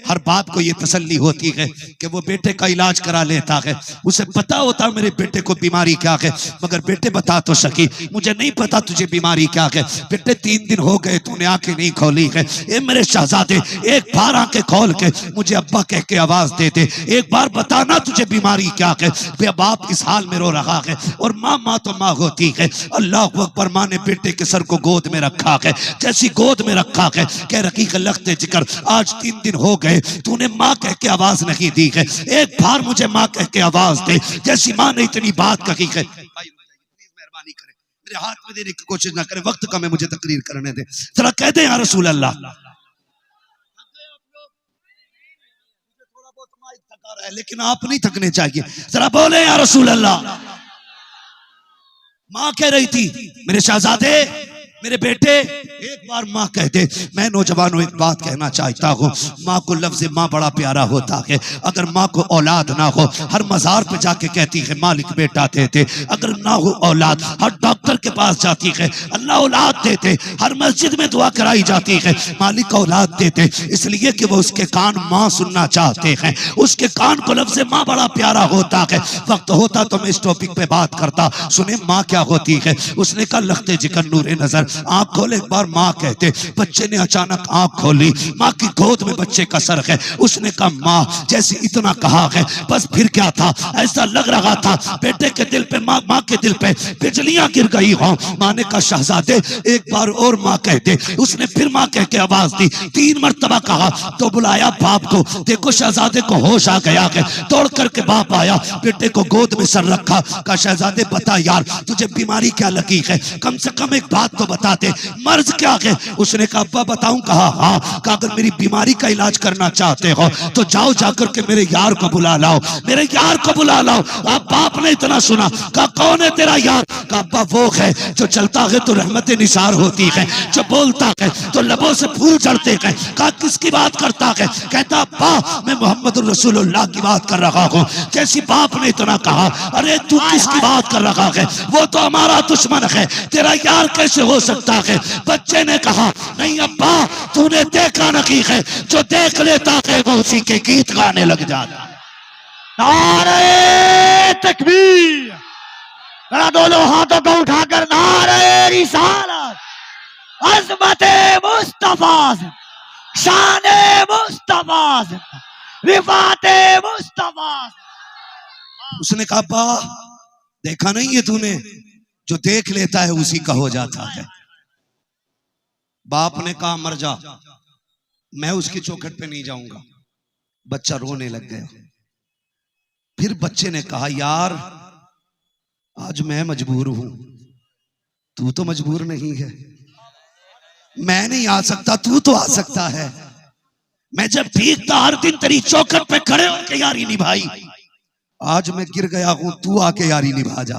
हर बाप को ये तसल्ली होती है कि वो बेटे का इलाज करा लेता है, उसे पता होता मेरे बेटे को बीमारी क्या है, मगर बेटे बता तो सकी मुझे नहीं पता तुझे बीमारी क्या है। बेटे 3 दिन हो गए तूने आंखें नहीं खोली है, ए मेरे शहजादे एक बार आंखें खोल के मुझे अब्बा कह के आवाज दे दे, एक बार बताना तुझे बीमारी क्या है। बाप इस हाल में रो रहा है, और माँ तो माँ होती है। अल्लाह अकबर। माँ ने बेटे के सर को गोद में रखा है, जैसी गोद में रखा है, कह रखी है लख्ते जिक्र आज 3 दिन हो गए तूने माँ कह के आवाज नहीं दी है, एक बार मुझे माँ कह के आवाज दे। जैसी माँ ने इतनी बात कही है, मेहरबानी करें मेरे हाथ में देने की कोशिश ना करें, वक्त कम है, मुझे तकरीर करने दे, जरा कह दे या रसूल अल्लाह। लेकिन आप नहीं थकने चाहिए, जरा बोले या रसूल अल्लाह। माँ कह रही थी मेरे शहजादे मेरे बेटे एक बार माँ कह दे। मैं नौजवानों एक बात कहना चाहता हूँ, माँ को लफ्ज़ माँ बड़ा प्यारा होता है। अगर माँ को औलाद ना हो, हर मज़ार पे जाके कहती है मालिक बेटा दे दे। अगर ना हो औलाद, हर डॉक्टर के पास जाती है अल्लाह औलाद दे दे। हर मस्जिद में दुआ कराई जाती है मालिक औलाद दे दे, इसलिए कि वो उसके कान माँ सुनना चाहते हैं, उसके कान को लफ्ज़ माँ बड़ा प्यारा होता है। वक्त होता तो मैं इस टॉपिक पे बात करता। सुने माँ क्या होती है। उसने कहा लख्ते जिक्र नूरे नजर, आंख खोले एक बार माँ कहते। बच्चे ने अचानक आंख खोली, माँ की गोद में बच्चे का सर है। उसने कहा माँ जैसे इतना कहा है बस फिर क्या था, ऐसा लग रहा था बेटे के दिल पे माँ के दिल पे बिजलियां गिर गई हो। माँ ने कहा शहजादे एक बार और माँ कहते। उसने फिर माँ कह के आवाज दी, 3 मरतबा कहा तो बुलाया बाप को। देखो शहजादे को होश आ गया है, दौड़ करके बाप आया, बेटे को गोद में सर रखा। कहा शहजादे बता यार तुझे बीमारी क्या लगी है, कम से कम एक बात तो बता दे, मर्ज क्या है। उसने कहा अब्बा बताऊं। कहा हाँ। कहा अगर मेरी बीमारी का इलाज करना चाहते हो तो जाओ जाकर के मेरे यार को बुला लाओ, मेरे यार को बुला लाओ। अब बाप ने इतना सुना, कहा कौन है तेरा यार। कहा अब्बा वो है जो चलता है तो रहमतें निसार होती है, जो बोलता है तो लबों से फूल चढ़ते हैं। कहा किसकी बात करता है। कहता अब्बा मैं मोहम्मद रसूलुल्लाह की बात कर रहा हूँ। जैसी बाप ने इतना कहा, अरे तू किसकी बात कर रहा है, वो तो हमारा दुश्मन है, तेरा यार कैसे हो सकता है। बच्चे ने कहा नहीं अब्बा तूने देखा नहीं है, जो देख लेता है वो उसी के गीत गाने लग जाता। नारे तकबीर, जरा दोनों हाथों को उठाकर नारे रिसालत, अज़मत मुस्तफा, शान मुस्तफा, रिफाते मुस्तफा। उसने कहा अब्बा देखा नहीं है तूने, जो देख लेता है उसी का हो जाता है। बाप ने कहा मर जा, मैं उसकी चौखट पे नहीं जाऊंगा। बच्चा रोने लग गया। फिर बच्चे ने कहा यार आज मैं मजबूर हूं, तू तो मजबूर नहीं है। मैं नहीं आ सकता, तू तो आ सकता है। मैं जब ठीक था हर दिन तेरी चौखट पे खड़े होकर यारी निभाई, आज मैं गिर गया हूं, तू आके यारी निभा जा,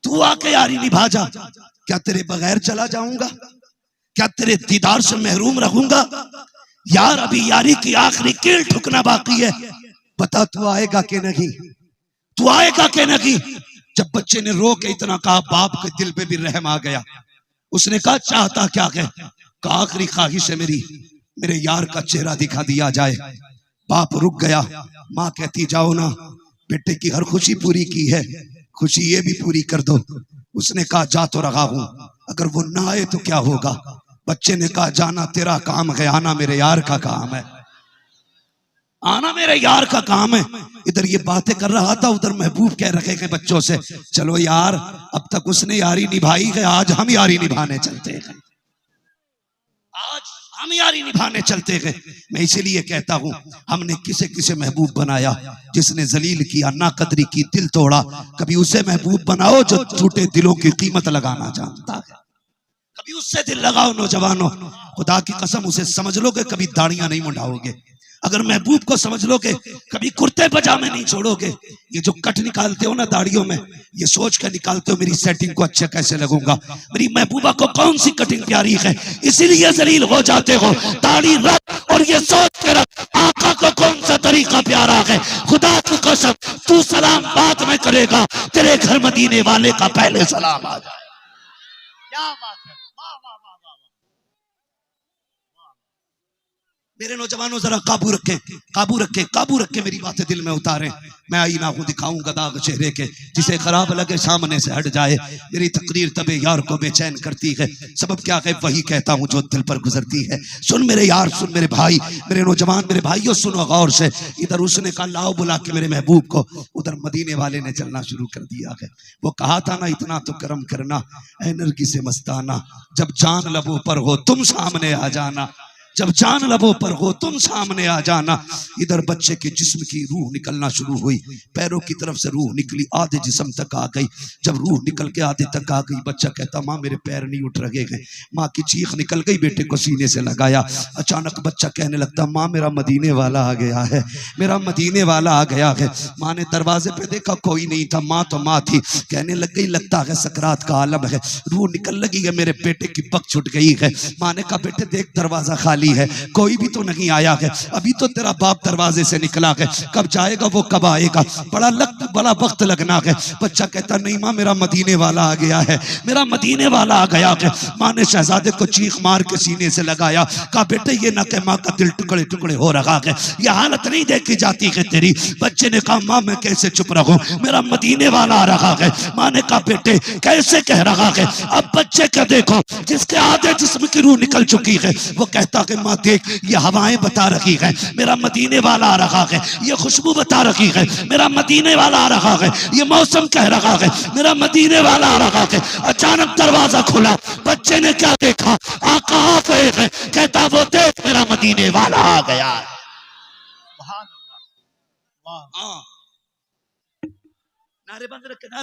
तू आके यारी निभा जा। क्या तेरे बगैर चला जाऊंगा? क्या तेरे दीदार से महरूम रहूंगा? यार अभी यारी की आखिरी कील ठुकना बाकी है, बता तू आएगा कि नहीं, तू आएगा कि नहीं। जब बच्चे ने रो के इतना कहा, बाप के दिल पे भी रहम आ गया। उसने कहा चाहता क्या है? कहा आखिरी ख्वाहिश है मेरी, मेरे यार का चेहरा दिखा दिया जाए। बाप रुक गया। माँ कहती जाओ ना, बेटे की हर खुशी पूरी की है, खुशी ये भी पूरी कर दो। उसने कहा जा तो रहा हूं, अगर वो ना आए तो क्या होगा? बच्चे ने कहा जाना तेरा काम है, आना मेरे यार का काम है, आना मेरे यार का काम है। इधर ये बातें कर रहा था, उधर महबूब कह रखे हैं बच्चों से चलो यार अब तक उसने यारी निभाई है, आज हम यारी निभाने चलते हैं, आज हम यारी निभाने चलते हैं। मैं इसीलिए कहता हूं हमने किसे किसे महबूब बनाया, जिसने जलील किया, नाकदरी की, दिल तोड़ा। कभी उसे महबूब बनाओ जो टूटे दिलों की कीमत लगाना जानता है, कभी उससे दिल लगाओ नौजवानों। खुदा की कसम उसे समझ लोगे कभी दाढ़ियां नहीं मुंडाओगे। अगर महबूब को समझ लोगे कभी कुर्ते पजामे नहीं छोड़ोगे। ये जो कट निकालते हो ना दाढ़ियों में, ये सोच कर निकालते हो मेरी सेटिंग को अच्छा कैसे लगूंगा, मेरी महबूबा को कौन सी कटिंग प्यारी है, इसीलिए जलील हो जाते हो। दाढ़ी रख और ये सोच के रख आका को कौन सा तरीका प्यारा है। खुदा की कसम तू सलाम बाद में करेगा, तेरे घर मदीने वाले का पहले सलाम आ जाए। क्या बात है, वाह वाह वाह वाह। मेरे नौजवानों जरा काबू रखें, काबू रखें, काबू रखें, मेरी बातें दिल में उतारें। मैं आईना हूं दिखाऊंगा दाग चेहरे के, जिसे खराब लगे सामने से हट जाए। मेरी तकरीर तबे यार को बेचैन करती है, सबब क्या है वही कहता हूं जो दिल पर गुजरती है। सुन मेरे यार, सुन मेरे भाई, मेरे नौजवान, मेरे भाइयों सुनो गौर से। इधर उसने कहा लाओ बुला के मेरे महबूब को, उधर मदीने वाले ने चलना शुरू कर दिया है। वो कहा था ना इतना तो करम करना, एनर्जी से मस्ताना, जब जान लबों पर हो तुम सामने आ जाना, जब जान लबों पर हो तुम सामने आ जाना। इधर बच्चे के जिस्म की रूह निकलना शुरू हुई, पैरों की तरफ से रूह निकली, आधे जिस्म तक आ गई। जब रूह निकल के आधे तक आ गई, बच्चा कहता माँ मेरे पैर नहीं उठ रहे हैं। माँ की चीख निकल गई, बेटे को सीने से लगाया। अचानक बच्चा कहने लगता माँ मेरा मदीने वाला आ गया है, मेरा मदीने वाला आ गया है। माँ ने दरवाजे पे देखा कोई नहीं था, माँ तो माँ थी। कहने लग गई लगता है सकरात का आलम है, रूह निकल लगी है, मेरे बेटे की पग छुट गई है। माँ ने कहा बेटे देख दरवाजा खाली है, कोई भी तो नहीं आया है, अभी तो तेरा बाप दरवाजे से निकला है, कब जाएगा वो कब आएगा, बड़ा वक्त लगना है। बच्चा कहता नहीं माँ मेरा मदीने वाला आ गया है, मेरा मदीने वाला आ गया है। माँ ने शहजादे को चीख मार के सीने से लगाया, कहा बेटे ये ना कह माँ का दिल टुकड़े टुकड़े हो रहा है, ये हालत नहीं देखी जाती है तेरी। बच्चे ने कहा माँ मैं कैसे चुप रहूं, मेरा मदीने वाला आ रहा है। माँ ने कहा बेटे कैसे कह रहा है। अब बच्चे का देखो जिसके आधे जिस्म की रूह निकल चुकी है, वो कहता है माँ देख ये हवाएं बता रही है मेरा मदीने वाला आ रहा है, ये खुशबू बता रही है मेरा मदीने वाला आ रहा है, ये मौसम कह रहा है मेरा मदीने वाला आ रहा है। अचानक दरवाजा खुला, बच्चे ने क्या देखा, आका हाफिज है, कहता वो देख मेरा मदीने वाला आ गया। सुभान अल्लाह, वाह। नारे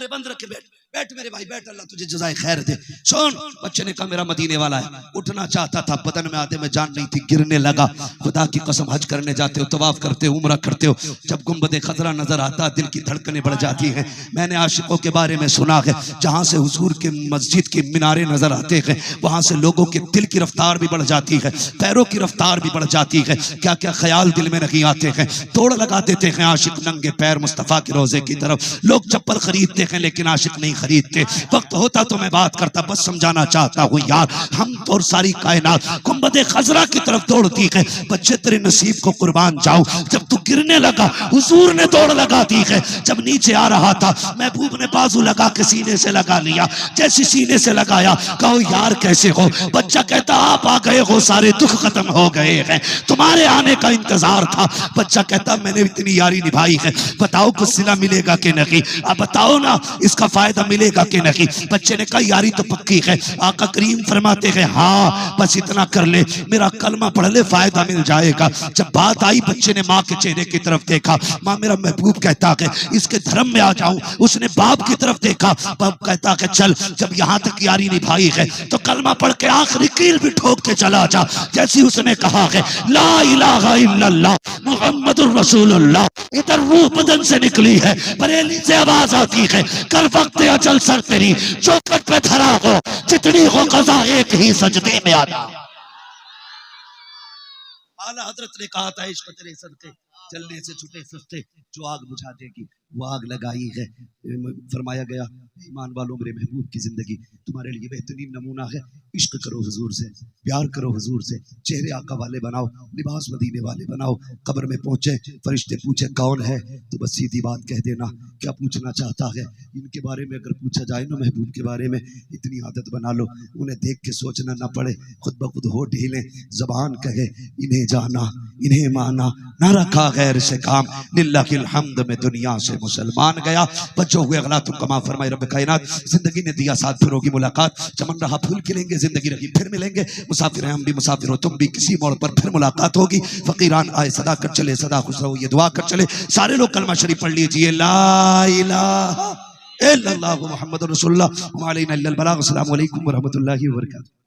बंद रखे, बैठ बैठ मेरे भाई बैठ, अल्लाह तुझे जज़ाए खैर दे। सुन बच्चे ने कहा मेरा मदीने वाला है। उठना चाहता था, बदन में आधे में जान नहीं थी, गिरने लगा। खुदा की कसम हज करने जाते हो, तवाफ करते हो, उम्रा करते हो, जब गुंबद खतरा नजर आता दिल की धड़कनें बढ़ जाती हैं। मैंने आशिकों के बारे में सुना है, जहां से हुजूर के मस्जिद के मीनारे नजर आते हैं वहां से लोगों के दिल की रफ्तार भी बढ़ जाती है, पैरों की रफ्तार भी बढ़ जाती है। क्या क्या ख्याल दिल में नहीं आते हैं। दौड़ लगा देते हैं आशिक नंगे पैर मुस्तफा के रोजे की तरफ। लोग चप्पल खरीदते हैं लेकिन आशिक नहीं खरीदते। वक्त होता तो मैं बात करता, बस समझाना चाहता हूँ यार, हम तो और सारी कायनात गुंबदे खजरा की तरफ दौड़ती है। बच्चे तेरे नसीब को कुर्बान जाऊं, जब तू गिरने लगा हुजूर ने दौड़ लगा दी है। जब नीचे आ रहा था महबूब ने बाजू लगा के सीने से लगा लिया, जैसे सीने से लगाया कहो यार कैसे हो। बच्चा कहता आप आ गए हो, सारे दुख खत्म हो गए हैं, तुम्हारे आने का इंतजार था। बच्चा कहता मैंने इतनी यारी निभाई है, बताओ कुछ सिला मिलेगा कि नहीं, अब बताओ ना इसका फायदा मिलेगा कि नहीं। बच्चे ने कहा यारी तो पक्की है। आका करीम फरमाते हैं हाँ बस इतना कर ले, मेरा कलमा पढ़ ले, फायदा मिल जाएगा। जब बात आई बच्चे ने माँ के चेहरे की तरफ देखा, माँ मेरा महबूब कहता है इसके धर्म में आ जाऊं। उसने बाप की तरफ देखा, बाप कहता है चल जब यहाँ तक यारी निभाई है तो कलमा पढ़ के आखिरी कील भी ठोक के चला जा। जैसी उसने कहा है ला इलाहा इल्लल्लाह मुहम्मदुर रसूलुल्लाह, इधर रूह बदन से निकली है, बरेली से आवाज आती है कर वक्त अचल सर तेरी चौखट पे धरा हो, जितनी हो कज़ा एक ही सजदे में आना। आला हजरत ने कहा था इश्क तेरे सदके चलने से छुटे सस्ते, जो आग बुझा देगी वो आग लगाई है। फरमाया गया ईमान वालों मेरे महबूब की जिंदगी तुम्हारे लिए बेहतरीन नमूना है। इश्क करो हुजूर से, प्यार करो हुजूर से, चेहरे आका वाले बनाओ, लिबास मदीने वाले बनाओ। कब्र में पहुंचे फरिश्ते पूछे कौन है तो बस सीधी बात कह देना क्या पूछना चाहता है। इनके बारे में अगर पूछा जाए ना महबूब के बारे में, इतनी आदत बना लो उन्हें देख के सोचना ना पड़े, खुद ब खुद हो ढीले, जबान कहे इन्हें जाना इन्हें माना, ना रखा गैर से काम, लिल्लाहिल हम्द में दुनिया से मुसलमान गया। बच्चों हुए अगला तुम कमा फरमाए रब कायनात, जिंदगी ने दिया साथ फिर होगी मुलाकात, चमन रहा फूल खिलेंगे जिंदगी रही फिर मिलेंगे, मुसाफिर हैं हम भी मुसाफिर हो तुम भी, किसी मोड़ पर फिर मुलाकात होगी। फकीरान आए सदा कर चले, सदा खुश रहो ये दुआ कर चले। सारे लोग कलमा शरीफ पढ़ लीजिए, ला इलाहा इल्लल्लाह मुहम्मदुर रसूलुल्लाह व अलैना इल्लल बलाग। अस्सलामु अलैकुम व रहमतुल्लाहि व बरकातहू।